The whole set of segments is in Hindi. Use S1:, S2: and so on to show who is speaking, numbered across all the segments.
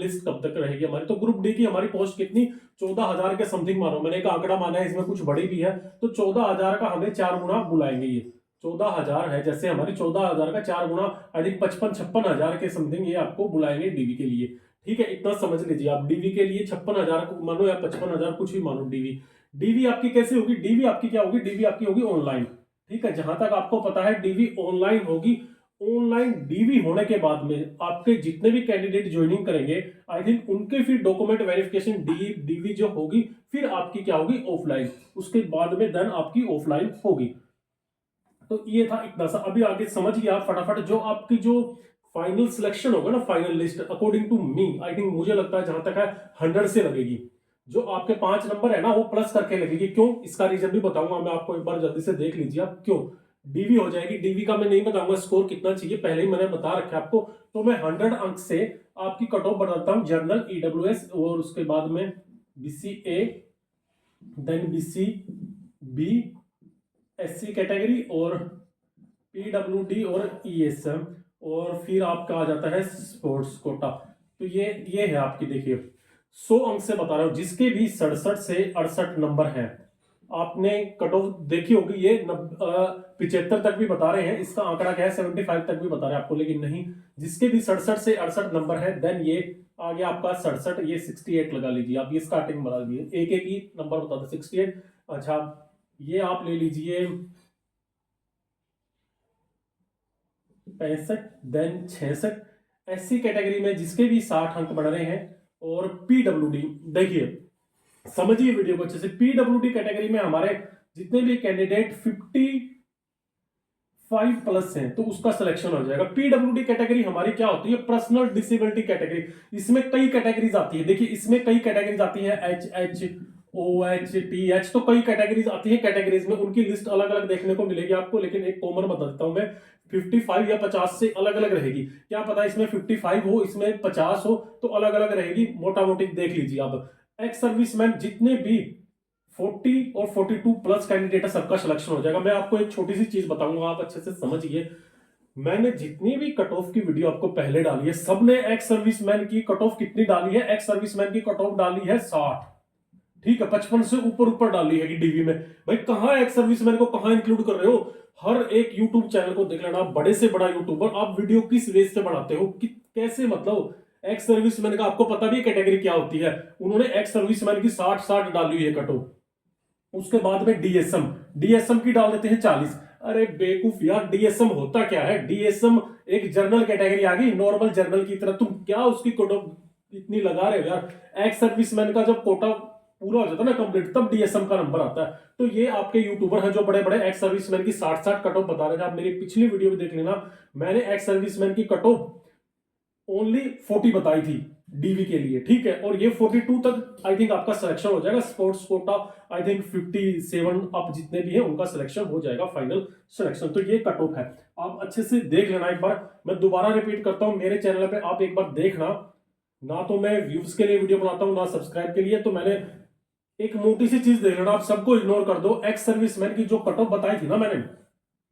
S1: लिस्ट कब तक रहेगी हमारी। तो ग्रुप डी की हमारी पोस्ट कितनी, 14,000 के समथिंग मानो, मैंने एक आंकड़ा माना है, इसमें कुछ बड़ी भी है, तो 14,000 का हमें 4 गुना बुलाएंगे। ये 14,000 है, जैसे हमारी 14,000 का 4 गुना आई थिंक 55-56,000 के समथिंग ये आपको बुलाएंगे डीवी के लिए। ठीक है, इतना समझ लीजिए आप। डीवी के लिए 56,000 को मानो या 55,000, कुछ भी मानो। डीवी डीवी आपकी कैसे होगी, डीवी आपकी क्या होगी, डीवी आपकी होगी ऑनलाइन। ठीक है, जहां तक आपको पता है डीवी ऑनलाइन होगी। ऑनलाइन डीवी होने के बाद में आपके जितने भी कैंडिडेट ज्वाइनिंग करेंगे, आई थिंक उनके फिर डॉक्यूमेंट वेरिफिकेशन डीवी जो होगी, फिर आपकी क्या होगी, ऑफलाइन। उसके बाद में देन आपकी ऑफलाइन होगी। तो ये था इतना सा। अभी आगे समझिए आप फटाफट, जो आपकी जो फाइनल सिलेक्शन होगा ना, final list according to me, I think मुझे लगता है जहां तक है 100 से लगेगी। जो आपके 5 नंबर है ना, वो प्लस करके लगेगी। क्यों, इसका रीजन भी बताऊंगा मैं आपको, एक बार जल्दी से देख लीजिए आप क्यों। डीवी हो जाएगी, डीवी का मैं नहीं बताऊंगा स्कोर कितना चाहिए, पहले ही मैंने बता रखा है आपको। तो मैं 100 अंक से आपकी कट ऑफ बताता हूँ, जनरल, ईडब्ल्यूएस और उसके बाद में BCA, then BC B, SC category और पीडब्ल्यूडी और ईएसएम, और फिर आपका आ जाता है स्पोर्ट्स कोटा। तो ये है आपकी, देखिए 100 अंक से बता रहा हूं, जिसके भी 67 से 68 नंबर हैं। आपने कट ऑफ देखी होगी, ये 75 तक भी बता रहे हैं, इसका आंकड़ा क्या है 75 तक भी बता रहे हैं आपको, लेकिन नहीं, जिसके भी 67 से 68 नंबर है, देन ये आ गया आपका 67, ये 68 लगा लीजिए आप, ये स्टार्टिंग बता दीजिए, एक एक ही नंबर बता दो, 68। अच्छा, ये आप ले लीजिए 65, देन 66। एससी कैटेगरी में जिसके भी 60 अंक बढ़ रहे हैं, और पीडब्ल्यूडी, देखिए समझिए वीडियो को अच्छे से। पीडब्ल्यूडी कैटेगरी में हमारे जितने भी कैंडिडेट 55 प्लस हैं, तो उसका सिलेक्शन हो जाएगा। पीडब्ल्यूडी कैटेगरी हमारी क्या होती है, पर्सनल डिसेबिलिटी कैटेगरी। इसमें कई कैटेगरीज आती है, देखिए इसमें कई कैटेगरीज आती है, H O H T H, तो कई कैटेगरीज आती है। कैटेगरीज में उनकी लिस्ट अलग अलग देखने को मिलेगी आपको, लेकिन एक कॉमन बता देता हूं मैं, 55 या 50 से अलग अलग रहेगी। क्या पता इसमें 55 हो, इसमें 50 हो, तो अलग अलग रहेगी, मोटा मोटी देख लीजिए आप। एक्स सर्विसमैन जितने भी 40 और 42 प्लस कैंडिडेट है, सबका सिलेक्शन हो जाएगा। मैं आपको एक छोटी सी चीज बताऊंगा, आप अच्छे से समझिए। मैंने जितनी भी कट ऑफ की वीडियो आपको पहले डाली है, सबने एक्स सर्विसमैन की कट ऑफ कितनी डाली है, एक्स सर्विसमैन की कट ऑफ डाली है 60। ठीक है, 55 से ऊपर ऊपर डाली है डीवी में। भाई कहां एक्स सर्विसमैन को कहां इंक्लूड कर रहे हो, हर एक यूट्यूब चैनल को देख लेना, बड़े से बड़ा यूट्यूबर, आप वीडियो किस बेस से बनाते हो, कैसे, मतलब एक्स सर्विसमैन का आपको पता भी कैटेगरी क्या होती है, उन्होंने एक्स सर्विसमैन की 60 डाली हुई है कट ऑफ। उसके बाद में डीएसएम, डीएसएम की डाल देते हैं 40। अरे बेवकूफ यार, डीएसएम होता क्या है, डीएसएम एक जर्नल कैटेगरी आ गई, नॉर्मल जर्नल की तरह, तुम क्या उसकी कोटा इतनी लगा रहे हो यार। एक्स सर्विसमैन का जब कोटा पूरा हो जाता है ना कंप्लीट, तब डीएसएम का नंबर आता है। तो ये आपके यूट्यूबर हैं जो बड़े बड़े एक्स सर्विसमैन की 60 कट ऑफ बता रहे थे, आप मेरी पिछली वीडियो में देख लेना, मैंने एक्स सर्विसमैन की कट ऑफ ओनली 40 बताई थी डीवी के लिए। ठीक है, और ये 42 तक आई थिंक आपका सिलेक्शन हो जाएगा। Sports quota I think 57 up जितने भी हैं उनका सिलेक्शन हो जाएगा, फाइनल सिलेक्शन। तो ये कट ऑफ है, आप अच्छे से देख लेना एक बार। मैं दोबारा रिपीट करता हूं, मेरे चैनल पे आप एक बार देखना, ना तो मैं व्यूज के लिए वीडियो बनाता हूं, ना सब्सक्राइब के लिए। तो मैंने एक मोटी सी चीज देख लेना, आप सबको इग्नोर कर दो। एक्स सर्विसमैन की जो कट ऑफ बताई थी ना मैंने,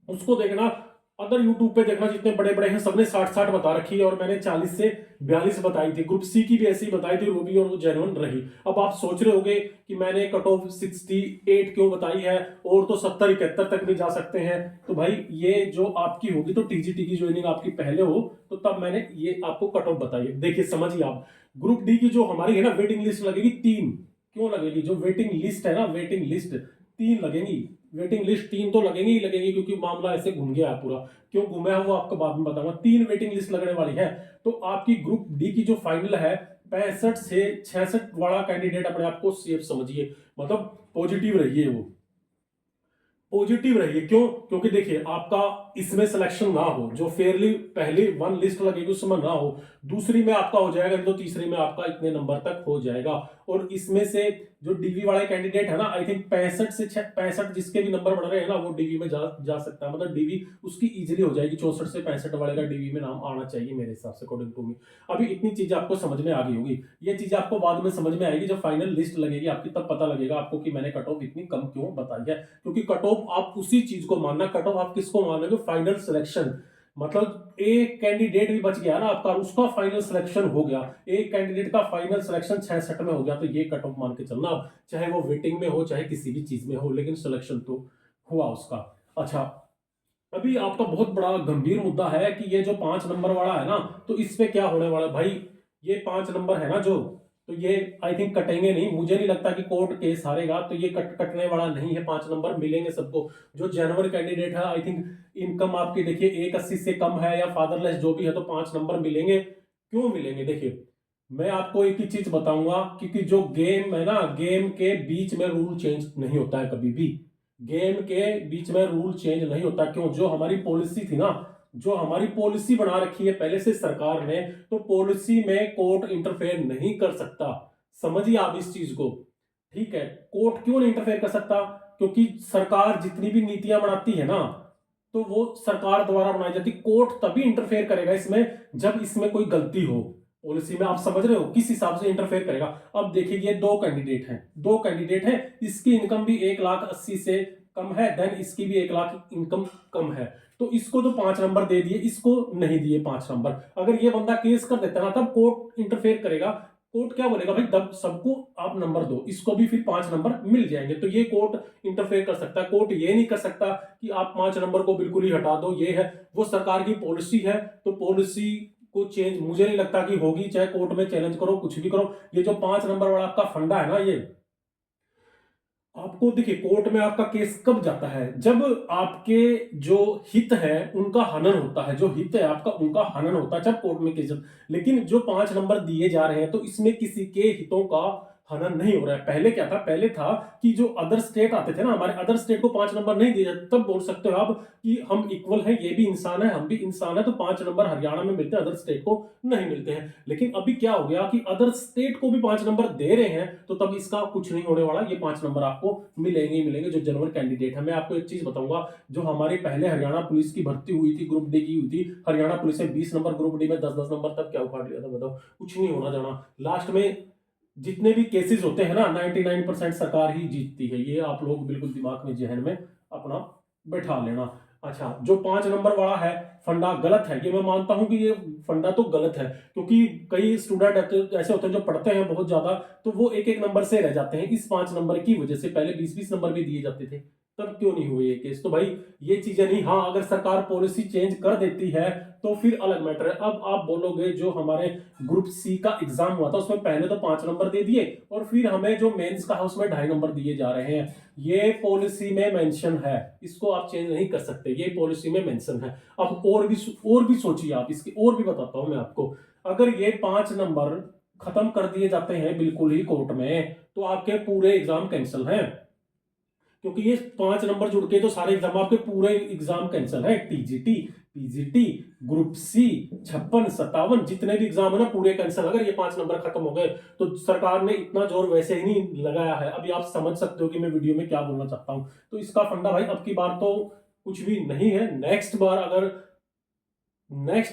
S1: उसको देखना। अदर यूट्यूब पे देखना, जितने बड़े बड़े हैं सबने 60 बता रखी है, और मैंने 40 से 42 बताई थी। ग्रुप सी की भी ऐसी बताई थी, वो भी, और वो जेन्युइन रही। अब आप सोच रहे होगे कि मैंने कट ऑफ 68 क्यों बताई है, और तो 70-71 तक भी जा सकते हैं। तो भाई ये जो आपकी होगी, तो टीजीटी की ज्वाइनिंग आपकी पहले हो, तो तब मैंने ये आपको कट ऑफ बताई है। देखिए समझिए आप, ग्रुप डी की जो हमारी है ना, वेटिंग लिस्ट लगेगी 3। क्यों लगेगी, जो वेटिंग लिस्ट है ना, वेटिंग लिस्ट 3 लगेंगी। वेटिंग लिस्ट 3 तो लगेंगी ही लगेंगी, क्योंकि मामला ऐसे घूम गया है पूरा। क्यों घूमा है वो आपको बाद में बताऊंगा। 3 वेटिंग लिस्ट लगने वाली है। तो आपकी ग्रुप डी की जो फाइनल है, 65 से 66 वाला कैंडिडेट अपने आप को सेफ समझिए, मतलब पॉजिटिव रहिए, वो पॉजिटिव रहिए। क्यों, क्योंकि देखिए आपका इसमें सिलेक्शन ना हो, जो फेयरली पहली 1 लिस्ट लगेगी उसमें ना हो, दूसरी में आपका हो जाएगा, तो तीसरी में आपका इतने नंबर तक हो जाएगा। और इसमें से जो डीवी वाले कैंडिडेट है ना, आई थिंक 65 से 65 जिसके भी नंबर बढ़ रहे हैं ना, वो डीवी में जा सकता है, मतलब डीवी उसकी इजीली हो जाएगी। 64 से 65 वाले का डीवी में नाम आना चाहिए मेरे हिसाब से, अकॉर्डिंग टू मी। अभी इतनी चीजें आपको समझ में आ गई होगी, ये चीजें आपको बाद में समझ में आएगी, जब फाइनल लिस्ट लगेगी आपकी, तब पता लगेगा आपको कि मैंने कट ऑफ इतनी कम क्यों बताई है। क्योंकि कट ऑफ आप उसी चीज को मानना, कट ऑफ आप किसको मानोगे, फाइनल सिलेक्शन। मतलब एक कैंडिडेट भी बच गया ना आपका, उसका फाइनल सिलेक्शन हो गया, एक कैंडिडेट का फाइनल सिलेक्शन 66 में हो गया, तो ये कट ऑफ मान के चलना आप, चाहे वो वेटिंग में हो चाहे किसी भी चीज में हो, लेकिन सिलेक्शन तो हुआ उसका। अच्छा, अभी आपका बहुत बड़ा गंभीर मुद्दा है कि ये जो 5 नंबर वाला है ना, तो इस पे क्या होने वाला है भाई। ये 5 नंबर है ना जो, तो ये आई थिंक कटेंगे नहीं, मुझे नहीं लगता कि कोर्ट केस हारेगा, तो ये कटने वाला नहीं है। 5 नंबर मिलेंगे सबको, जो जेन्युइन कैंडिडेट है। आई थिंक इनकम आपकी देखिए 180 से कम है या फादरलेस जो भी है, तो 5 नंबर मिलेंगे। क्यों मिलेंगे, देखिए मैं आपको एक ही चीज बताऊंगा, क्योंकि जो गेम है ना, गेम के बीच में रूल चेंज नहीं होता है कभी भी। गेम के बीच में रूल चेंज नहीं होता। क्यों, जो हमारी पॉलिसी थी ना, जो हमारी पॉलिसी बना रखी है पहले से सरकार ने, तो पॉलिसी में कोर्ट इंटरफेयर नहीं कर सकता। समझिए आप इस चीज को, ठीक है। कोर्ट क्यों नहीं इंटरफेयर कर सकता, क्योंकि सरकार जितनी भी नीतियां बनाती है ना, तो वो सरकार द्वारा बनाई जाती। कोर्ट तभी इंटरफेयर करेगा इसमें जब इसमें कोई गलती हो पॉलिसी में। आप समझ रहे हो किस हिसाब से इंटरफेयर करेगा। अब देखिए ये दो कैंडिडेट हैं, इसकी इनकम भी 1,80,000 से कम है, देन इसकी भी 1,00,000 इनकम कम है, तो इसको तो 5 नंबर दे दिए, इसको नहीं दिए 5 नंबर। अगर ये बंदा केस कर देता ना, तब कोर्ट इंटरफेयर करेगा। कोर्ट क्या बोलेगा भाई, तब सबको आप नंबर दो, इसको भी फिर 5 नंबर मिल जाएंगे। तो ये कोर्ट इंटरफेयर कर सकता है। कोर्ट ये नहीं कर सकता कि आप 5 नंबर को बिल्कुल ही हटा दो। ये है, वो सरकार की पॉलिसी है, तो पॉलिसी को चेंज मुझे नहीं लगता कि होगी, चाहे कोर्ट में चैलेंज करो कुछ भी करो। ये जो 5 नंबर वाला आपका फंडा है ना, ये आपको देखिए कोर्ट में आपका केस कब जाता है, जब आपके जो हित है उनका हनन होता है। जो हित है आपका उनका हनन होता है, जब कोर्ट में केस लेकिन जो 5 नंबर दिए जा रहे हैं, तो इसमें किसी के हितों का हनन नहीं हो रहा है। पहले क्या था, पहले था कि जो अदर स्टेट आते थे ना, हमारे अदर स्टेट को 5 नंबर नहीं दिए जाते, तब बोल सकते हो आप कि हम इक्वल हैं, ये भी इंसान है हम भी इंसान है, तो 5 नंबर हरियाणा में मिलते हैं, अदर स्टेट को नहीं मिलते हैं। लेकिन अभी क्या हो गया कि अदर स्टेट को भी 5 नंबर दे रहे हैं, तो तब इसका कुछ नहीं होने वाला। ये 5 नंबर आपको मिलेंगे ही मिलेंगे, जो जेन्युइन कैंडिडेट है। मैं आपको एक चीज बताऊंगा, जो हमारे पहले हरियाणा पुलिस की भर्ती हुई थी, ग्रुप डी की हुई थी, हरियाणा पुलिस में 20 नंबर, ग्रुप डी में 10-10 नंबर, तब क्या उखाड़ लिया था बताओ। कुछ नहीं होना जाना, लास्ट में जितने भी केसेस होते हैं ना, 99% सरकार ही जीतती है। ये आप लोग बिल्कुल दिमाग में जहन में अपना बैठा लेना। अच्छा, जो 5 नंबर वाला है फंडा गलत है, ये मैं मानता हूं कि ये फंडा तो गलत है, क्योंकि कई स्टूडेंट ऐसे होते हैं जो पढ़ते हैं बहुत ज्यादा, तो वो एक एक नंबर से रह जाते हैं इस 5 नंबर की वजह से। पहले 20-20 नंबर भी दिए जाते थे, तब क्यों नहीं हुए ये केस। तो भाई ये चीजें नहीं, हाँ अगर सरकार पॉलिसी चेंज कर देती है तो फिर अलग मैटर है। अब आप बोलोगे जो हमारे ग्रुप सी का एग्जाम हुआ था, उसमें पहले तो 5 नंबर दे दिए, और फिर हमें जो मेंस का है उसमें 2.5 नंबर दिए जा रहे हैं। ये पॉलिसी में मेंशन है, इसको आप चेंज नहीं कर सकते, ये पॉलिसी में मेंशन है। अब और भी सोचिए आप इसकी, और भी बताता हूं मैं आपको। अगर ये 5 नंबर खत्म कर दिए जाते हैं बिल्कुल ही कोर्ट में, तो आपके पूरे एग्जाम कैंसिल हैं, क्योंकि ये 5 नंबर जुड़ के तो सारे एग्जाम, आपके पूरे एग्जाम कैंसिल है। टीजीटी, पीजीटी, ग्रुप सी, 56-57 जितने भी एग्जाम है ना, पूरे कैंसिल। अगर ये 5 नंबर खत्म हो गए, तो सरकार ने इतना जोर वैसे ही नहीं लगाया है। अभी आप समझ सकते हो कि मैं वीडियो में क्या बोलना चाहता हूं। तो इसका फंडा भाई अब की बार तो कुछ भी नहीं है। नेक्स्ट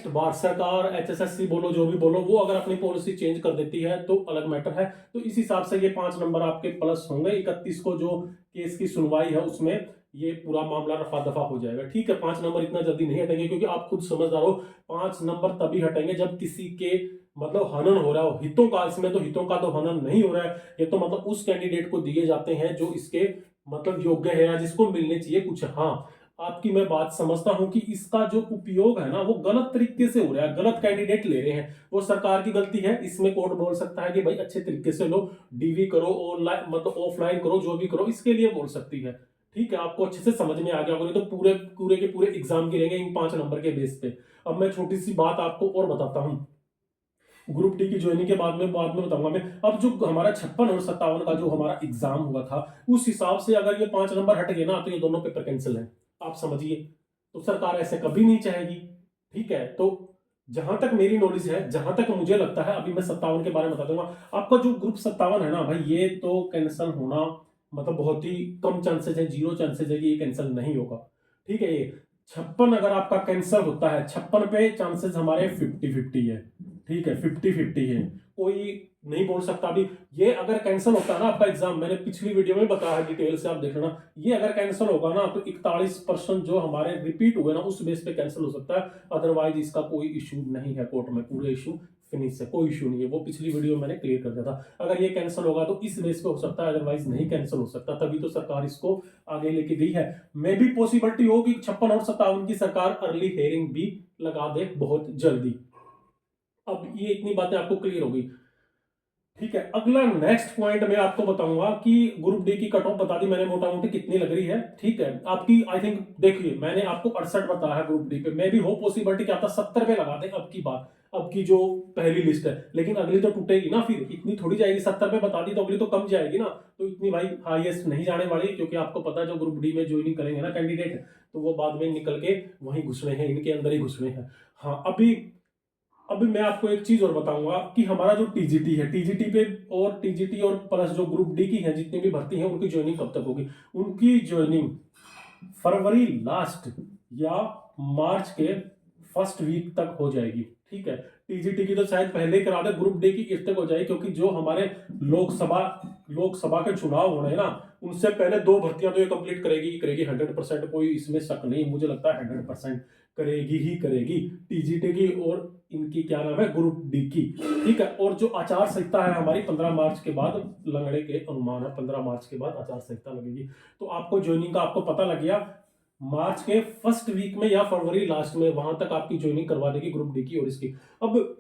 S1: बार सरकार, एचएसएससी बोलो जो भी बोलो, वो अगर अपनी पॉलिसी चेंज कर देती है तो अलग मैटर है। तो इस हिसाब से ये 5 नंबर आपके प्लस होंगे। 31 को जो केस की सुनवाई है उसमें ये पूरा मामला रफा दफा हो जाएगा। ठीक है, 5 नंबर इतना जल्दी नहीं हटेंगे, क्योंकि आप खुद समझदार हो, 5 नंबर तभी हटेंगे जब किसी के मतलब हनन हो रहा हो हितों का। इसमें तो हितों का तो हनन नहीं हो रहा है, ये तो मतलब उस कैंडिडेट को दिए जाते हैं जो इसके मतलब योग्य है या जिसको मिलने चाहिए कुछ। हाँ, आपकी मैं बात समझता हूं कि इसका जो उपयोग है ना, वो गलत तरीके से हो रहा है, गलत कैंडिडेट ले रहे हैं। वो सरकार की गलती है, इसमें कोर्ट बोल सकता है कि भाई अच्छे तरीके से लो, डीवी करो, ऑनलाइन मतलब ऑफलाइन करो, जो भी करो, इसके लिए बोल सकती है। ठीक है, आपको अच्छे से समझ में आ गया होगा, नहीं तो पूरे पूरे के पूरे एग्जाम गिरेंगे इन 5 नंबर के बेस पे। अब मैं छोटी सी बात आपको और बताता हूँ, ग्रुप डी की ज्वाइनिंग के बाद में बताऊंगा मैं। अब जो हमारा 56 और 57 का जो हमारा एग्जाम हुआ था, उस हिसाब से अगर ये 5 नंबर हट गए ना, तो ये दोनों पेपर कैंसिल है। आप समझिए, तो सरकार ऐसे कभी नहीं चाहेगी। ठीक है, तो जहां तक मेरी नॉलेज है, जहां तक मुझे लगता है, अभी मैं 57 के बारे में बता दूंगा आपका। जो ग्रुप 57 है ना भाई, ये तो कैंसिल होना मतलब बहुत ही कम चांसेस है, 0 चांसेस है कि ये कैंसिल नहीं होगा। ठीक है, ये 56 अगर आपका कैंसिल होता है, 56 पे चांसेस हमारे 50-50 है। ठीक है, 50-50 है। कोई नहीं बोल सकता अभी। ये अगर कैंसिल होता है ना आपका एग्जाम, मैंने पिछली वीडियो में बताया है, डिटेल से आप देख लेना, ये अगर कैंसिल होगा ना तो 41% जो हमारे रिपीट हुए ना उस बेस पे कैंसिल हो सकता है, अदरवाइज इसका कोई इशू नहीं है कोर्ट में, पूरे इशू फिनिश है, कोई इशू नहीं है। वो पिछली वीडियो मैंने क्लियर कर दिया था। अगर ये कैंसिल होगा तो इस बेस पे हो सकता है, अदरवाइज नहीं कैंसिल हो सकता, तभी तो सरकार इसको आगे लेके गई है। मे भी पॉसिबिलिटी हो कि 56 और 57 की सरकार अर्ली हेयरिंग भी लगा दे बहुत जल्दी। अब ये इतनी बातें आपको क्लियर होगी, ठीक है। अगला नेक्स्ट पॉइंट मैं आपको बताऊंगा कि ग्रुप डी की कट ऑफ बता दी मैंने मोटा मोटी कितनी लग रही है, ठीक है आपकी। आई थिंक देखिए मैंने आपको 68 बताया है ग्रुप डी पे, मे भी हो पॉसिबिलिटी क्या था 70 पे लगा दे अब की बार, अब की जो पहली लिस्ट है, लेकिन अगली तो टूटेगी ना, फिर इतनी थोड़ी जाएगी, 70 पे बता दी तो अगली तो कम जाएगी ना, तो इतनी भाई हाईएस्ट नहीं जाने वाली, क्योंकि आपको पता है जो ग्रुप डी में ज्वाइनिंग करेंगे ना कैंडिडेट, तो वो बाद में निकल के वहीं घुसने हैं, इनके अंदर ही घुसने हैं। हाँ अभी मैं आपको एक चीज और बताऊंगा कि हमारा जो टीजीटी है, टीजीटी पे और टीजीटी और प्लस जो ग्रुप डी की है जितनी भी भर्ती है उनकी ज्वाइनिंग कब तक होगी? उनकी ज्वाइनिंग फरवरी लास्ट या मार्च के फर्स्ट वीक तक हो जाएगी, ठीक है। टीजीटी की तो शायद पहले ही करा दे, ग्रुप डी की इस तक हो जाएगी, क्योंकि जो हमारे लोकसभा के चुनाव होने हैं ना, उनसे पहले 2 भर्तियां तो ये कंप्लीट करेगी 100%, कोई इसमें शक नहीं, मुझे लगता है 100% करेगी ही करेगी, टीजीटी की और इनकी क्या नाम है ग्रुप डी की, ठीक है। और जो आचार संहिता है हमारी 15 मार्च के बाद लगने के अनुमान है, 15 मार्च के बाद आचार संहिता लगेगी, तो आपको ज्वाइनिंग का आपको पता लग गया, मार्च के फर्स्ट वीक में या फरवरी लास्ट में वहां तक आपकी ज्वाइनिंग करवा देगी ग्रुप डी की और इसकी। अब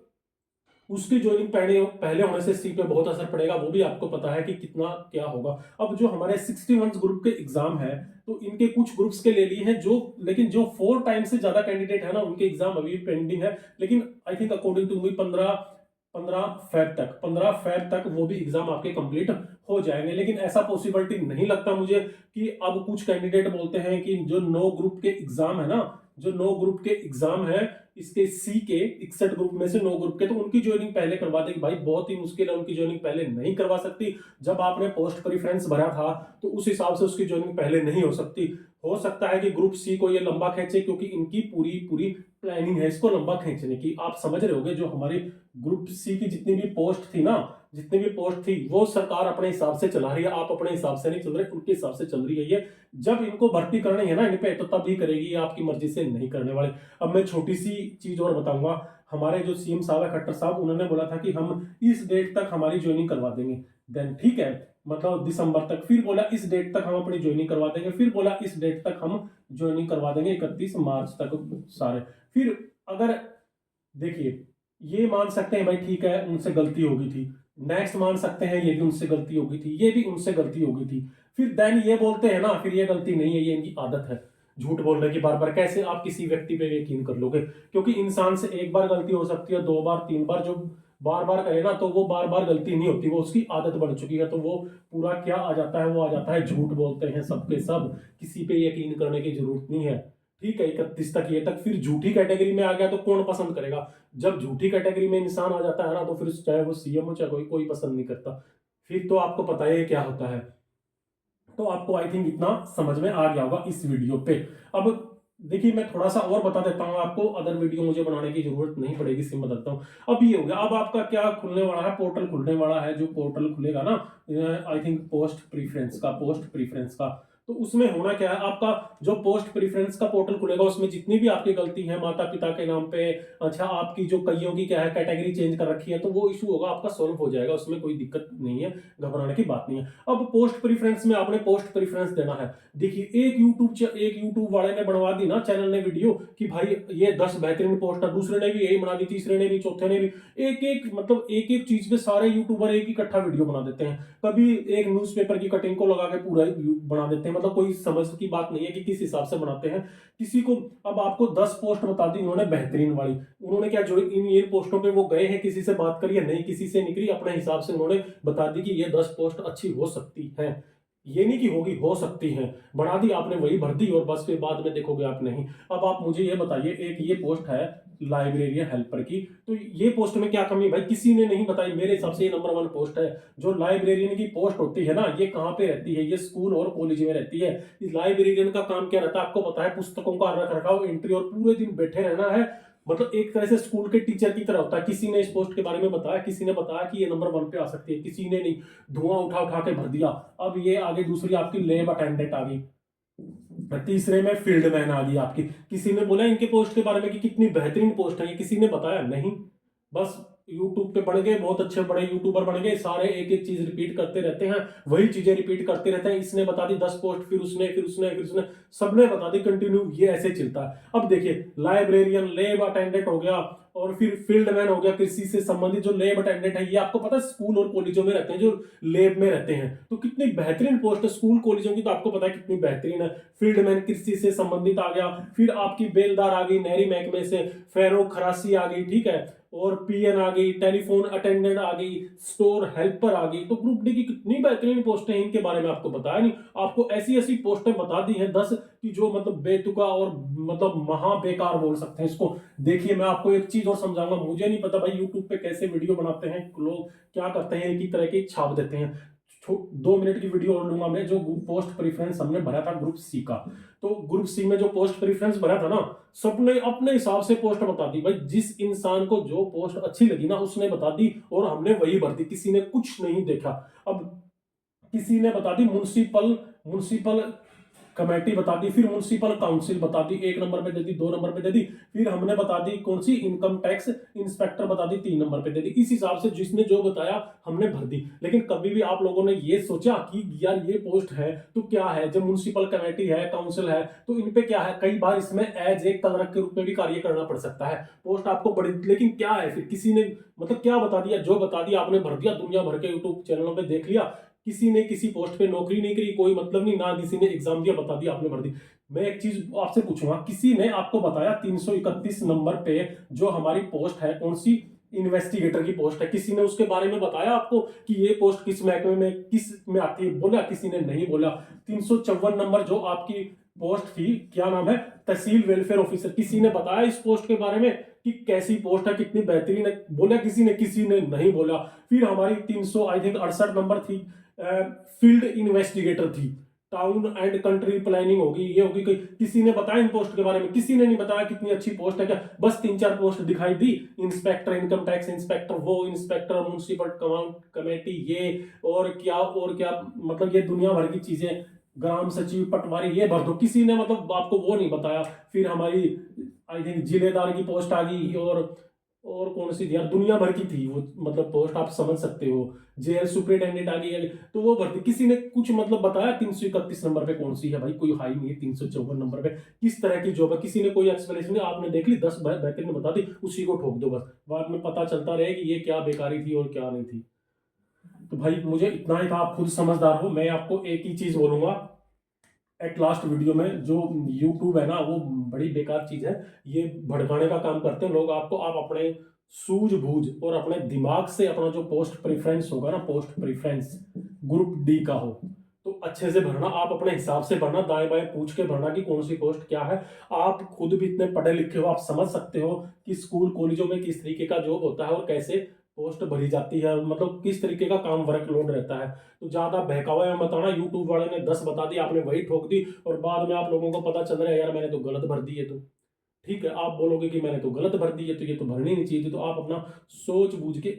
S1: उसकी ज्वाइनिंग पहले होने से सी पे बहुत असर पड़ेगा, वो भी आपको पता है कि कितना क्या होगा। अब जो हमारे 61 ग्रुप के एग्जाम है, तो इनके कुछ ग्रुप्स के ले लिए हैं जो, लेकिन जो 4 टाइम से ज्यादा कैंडिडेट है ना उनके एग्जाम अभी पेंडिंग है, लेकिन I think according to me 15 Feb तक वो भी एग्जाम आपके कंप्लीट हो जाएंगे। लेकिन ऐसा पॉसिबिलिटी नहीं लगता मुझे, कि अब कुछ कैंडिडेट बोलते हैं कि जो 9 ग्रुप के एग्जाम है ना, जो 9 ग्रुप के एग्जाम है इसके सी के 61 ग्रुप में से 9 ग्रुप के, तो उनकी ज्वाइनिंग पहले करवा देगी। भाई बहुत ही मुश्किल है, उनकी ज्वाइनिंग पहले नहीं करवा सकती। जब आपने पोस्ट प्रेफरेंस भरा था तो उस हिसाब से उसकी ज्वाइनिंग पहले नहीं हो सकती। हो सकता है कि ग्रुप सी को ये लंबा खींचे, क्योंकि इनकी पूरी पूरी प्लानिंग है इसको लंबा खींचने की। आप समझ रहे होगे जो हमारी ग्रुप सी की जितनी भी पोस्ट थी ना, जितनी भी पोस्ट थी वो सरकार अपने हिसाब से चला रही है, आप अपने हिसाब से नहीं चल रहे, उनके हिसाब से चल रही है ये। जब इनको भर्ती करनी है ना इन पे, तो तब ही करेगी, आपकी मर्जी से नहीं करने वाले। अब मैं छोटी सी चीज और बताऊंगा, हमारे जो सीएम साहब है खट्टर साहब, उन्होंने बोला था कि हम इस डेट तक हमारी ज्वाइनिंग करवा देंगे, देन ठीक है, मतलब दिसंबर तक, फिर बोला इस डेट तक हम अपनी ज्वाइनिंग करवा देंगे, फिर बोला इस डेट तक हम ज्वाइनिंग करवा देंगे 31 मार्च तक सारे। फिर अगर देखिए, ये मान सकते हैं भाई ठीक है उनसे गलती होगी थी, नेक्स्ट मान सकते हैं ये भी उनसे गलती होगी थी, ये भी उनसे गलती होगी थी, फिर देन ये बोलते हैं ना फिर ये गलती नहीं है, ये इनकी आदत है झूठ बोलने की बार बार। कैसे आप किसी व्यक्ति पे यकीन कर लोगे? क्योंकि इंसान से एक बार गलती हो सकती है, 2 बार 3 बार, जो बार बार करे ना तो वो बार बार गलती नहीं होती, वो उसकी आदत बन चुकी है, तो वो पूरा क्या आ जाता है, वो आ जाता है झूठ बोलते हैं सबके सब, किसी पे यकीन करने की जरूरत नहीं है, ठीक है। 31 तक ये तक, फिर झूठी कैटेगरी में आ गया तो कौन पसंद करेगा? जब झूठी कैटेगरी में इंसान आ जाता है ना, तो फिर चाहे वो सीएम हो चाहे कोई पसंद नहीं करता, फिर तो आपको पता है क्या होता है। तो आपको आई थिंक इतना समझ में आ गया होगा इस वीडियो पे। अब देखिए मैं थोड़ा सा और बता देता हूँ आपको, अदर वीडियो मुझे बनाने की जरूरत नहीं पड़ेगी, सिम बताता हूँ। अब ये हो गया, अब आपका क्या खुलने वाला है, पोर्टल खुलने वाला है, जो पोर्टल खुलेगा ना आई थिंक पोस्ट प्रीफरेंस का, तो उसमें होना क्या है, आपका जो पोस्ट प्रेफरेंस का पोर्टल खुलेगा उसमें जितनी भी आपकी गलती है माता पिता के नाम पे, अच्छा आपकी जो कईयों की क्या है कैटेगरी चेंज कर रखी है, तो वो इशू होगा आपका सॉल्व हो जाएगा, उसमें कोई दिक्कत नहीं है, घबराने की बात नहीं है। अब पोस्ट प्रेफरेंस में आपने पोस्ट प्रेफरेंस देना है। देखिए एक यूट्यूब वाले ने बनवा दी ना, चैनल ने वीडियो कि भाई ये 10 बेहतरीन पोस्ट है, दूसरे ने भी यही बना दी, तीसरे ने भी, चौथे ने भी, एक चीज पे सारे यूट्यूबर एक इकट्ठा वीडियो बना देते हैं। कभी एक न्यूज़पेपर की कटिंग को लगा के पूरा बना देते हैं, मतलब कोई समझ की बात नहीं है कि किस हिसाब से बनाते हैं किसी को। अब आपको 10 पोस्ट बता दी उन्होंने बेहतरीन वाली, उन्होंने क्या जो इन पोस्टों पे वो गए हैं, किसी से बात करी है नहीं, किसी से निकली, अपने हिसाब से उन्होंने बता दी कि ये 10 पोस्ट अच्छी हो सकती है, ये नहीं कि होगी, हो सकती है, बना दी आपने, वही भर दी और बस फिर बाद में देखोगे आप नहीं। अब आप मुझे ये बताइए, एक ये पोस्ट है लाइब्रेरियन हेल्पर की, तो ये पोस्ट में क्या कमी भाई किसी ने नहीं बताई, मेरे हिसाब से ये नंबर 1 पोस्ट है। जो लाइब्रेरियन की पोस्ट होती है ना, ये कहाँ पे रहती है? ये स्कूल और कॉलेज में रहती है। इस लाइब्रेरियन का काम क्या रहता है आपको पता है? पुस्तकों का रख रखाव, एंट्री, और पूरे दिन बैठे रहना है, मतलब एक तरह से स्कूल के टीचर की तरह होता है, किसी ने इस पोस्ट के बारे में बताया, किसी ने बताया कि ये नंबर 1 पे आ सकती है, किसी ने नहीं, धुआं उठा उठा के भर दिया। अब ये आगे दूसरी आपकी लैब अटेंडेंट आ गई, तीसरे में फील्ड मैन आ गई आपकी। किसी ने बोला इनके पोस्ट के बारे में कि कितनी बेहतरीन पोस्ट है, ये किसी ने बताया नहीं। बस यूट्यूब पे बढ़ गए, बहुत अच्छे बड़े यूट्यूबर बन गए, सारे एक एक चीज रिपीट करते रहते हैं, वही चीजें रिपीट करते रहते हैं। इसने बता दी 10 पोस्ट, फिर उसने, फिर उसने, फिर उसने, सबने बता दी, कंटिन्यू ये ऐसे चलता है। अब देखिए, लाइब्रेरियन, लैब अटेंडेंट हो गया, और फिर फील्ड मैन हो गया, कृषि से संबंधित। जो लैब अटेंडेंट है, ये आपको पता है स्कूल और कॉलेजों में रहते हैं, जो लैब में रहते हैं, तो कितनी बेहतरीन पोस्ट है स्कूल कॉलेजों की, तो आपको पता है कितनी बेहतरीन है। फील्ड मैन कृषि से संबंधित आ गया, फिर आपकी बेलदार आ गई नहरी महकमे से, फेरो खरासी आ गई, ठीक है, और पीएन आ गई, टेलीफोन अटेंडेंट आ गई, स्टोर हेल्पर आ गई। तो ग्रुप डी की कितनी बेहतरीन पोस्टें हैं, इनके बारे में आपको बताया नहीं। आपको ऐसी ऐसी पोस्टें बता दी हैं 10 कि जो मतलब बेतुका और मतलब महा बेकार बोल सकते हैं इसको। देखिए, मैं आपको एक चीज और समझाऊंगा, मुझे नहीं पता भाई यूट्यूब पे कैसे वीडियो बनाते हैं लोग, क्या करते हैं, एक ही तरह की छाप देते हैं। 2 मिनट की वीडियो और लूंगा मैं, जो पोस्ट प्रेफरेंस हमने भरा था ग्रुप सी का। तो ग्रुप सी में जो पोस्ट प्रेफरेंस भरा था ना, सबने अपने हिसाब से पोस्ट बता दी भाई, जिस इंसान को जो पोस्ट अच्छी लगी ना उसने बता दी, और हमने वही भर दी, किसी ने कुछ नहीं देखा। अब किसी ने बता दी म्युनिसिपल म्युनिसिपल कमेटी बता दी, फिर म्युनिसिपल काउंसिल बता दी, 1 नंबर पे दे दी, 2 नंबर पे दे दी, फिर हमने बता दी कौन सी इनकम टैक्स इंस्पेक्टर बता दी, 3 नंबर पे दे दी। इस हिसाब से जिसने जो बताया हमने भर दी। लेकिन कभी भी आप लोगों ने ये सोचा कि यार ये पोस्ट है तो क्या है, जब म्युनिसिपल कमेटी है, काउंसिल है, तो इन पे क्या है, कई बार इसमें एज ए क्लर्क के रूप में भी कार्य करना पड़ सकता है, पोस्ट आपको बड़ी। लेकिन क्या है, फिर किसी ने मतलब क्या बता दिया, जो बता दिया आपने भर दिया, दुनिया भर के यूट्यूब चैनलों पे देख लिया, किसी ने किसी पोस्ट पे नौकरी नहीं करी, कोई मतलब नहीं, ना किसी ने एग्जाम दिया, बता दिया आपने भर दी। मैं एक चीज आपसे पूछूंगा, किसी ने आपको बताया 331 नंबर पे जो हमारी पोस्ट है, कौन सी इन्वेस्टिगेटर की पोस्ट है, किसी ने उसके बारे में बताया आपको कि ये पोस्ट किस महकमे में, किस में आती है, बोला? किसी ने नहीं बोला। 354 नंबर जो आपकी पोस्ट थी, क्या नाम है, तहसील वेलफेयर ऑफिसर, किसी ने बताया इस पोस्ट के बारे में कि कैसी पोस्ट है, कितनी बेहतरीन है, बोला किसी ने नहीं बोला। फिर हमारी 300 आई थिंक 68 नंबर थी, फील्ड इन्वेस्टिगेटर थी, टाउन एंड कंट्री प्लानिंग होगी, ये होगी, किसी ने बताया इन पोस्ट के बारे में? किसी ने नहीं बताया कितनी अच्छी पोस्ट है क्या, बस 3-4 पोस्ट दिखाई दी, इंस्पेक्टर, इनकम टैक्स इंस्पेक्टर, वो इंस्पेक्टर, म्युनिसिपल कमेटी, ये और क्या, मतलब ये दुनिया भर की चीजें, ग्राम सचिव, पटवारी, ये भर दो। किसी ने मतलब आपको वो नहीं बताया। फिर हमारी आई थिंक जिलेदार की पोस्ट आ गई, और कौन सी थी यार, दुनिया भर की थी वो, मतलब पोस्ट आप समझ सकते हो, जेएल सुपरिटेंडेंट आ गई, तो वो भर्ती किसी ने कुछ मतलब बताया 331 नंबर पे कौन सी है भाई? कोई हाई नहीं है 354 नंबर पे, किस तरह की जॉब है, किसी ने कोई एक्सप्लेनेशन नहीं, आपने देख ली 10 बेहतरीन बता दी, उसी को ठोक दो बस, बाद में पता चलता रहे कि ये क्या बेकारी थी और क्या नहीं थी। तो भाई मुझे इतना ही था, आप खुद समझदार हो। मैं आपको एक ही चीज बोलूंगा एट लास्ट वीडियो में, जो यूट्यूब है ना वो बड़ी बेकार चीज है, ये भड़काने का काम करते हैं लोग आपको। आप अपने सूझबूझ और अपने दिमाग से अपना जो पोस्ट प्रेफरेंस होगा ना, पोस्ट प्रेफरेंस ग्रुप डी का हो, तो अच्छे से भरना, आप अपने हिसाब से भरना, दाएं बाएं पूछ के भरना कि कौन सी पोस्ट क्या है। आप खुद भी इतने पढ़े लिखे हो, आप समझ सकते हो कि स्कूल कॉलेजों में किस तरीके का जॉब होता है और कैसे पोस्ट भरी जाती है, मतलब किस तरीके का काम वर्कलोड रहता है। तो ज्यादा बहकावा में मत आना, यूट्यूब वाले ने 10 बता दी, आपने वही ठोक दी, और बाद में आप लोगों को पता चल रहा है यार मैंने तो गलत भर दी है। तो ठीक है, आप बोलोगे कि मैंने तो गलत भर दी है, तो ये तो भरनी नहीं चाहिए थी। तो आप अपना सोच बूझ के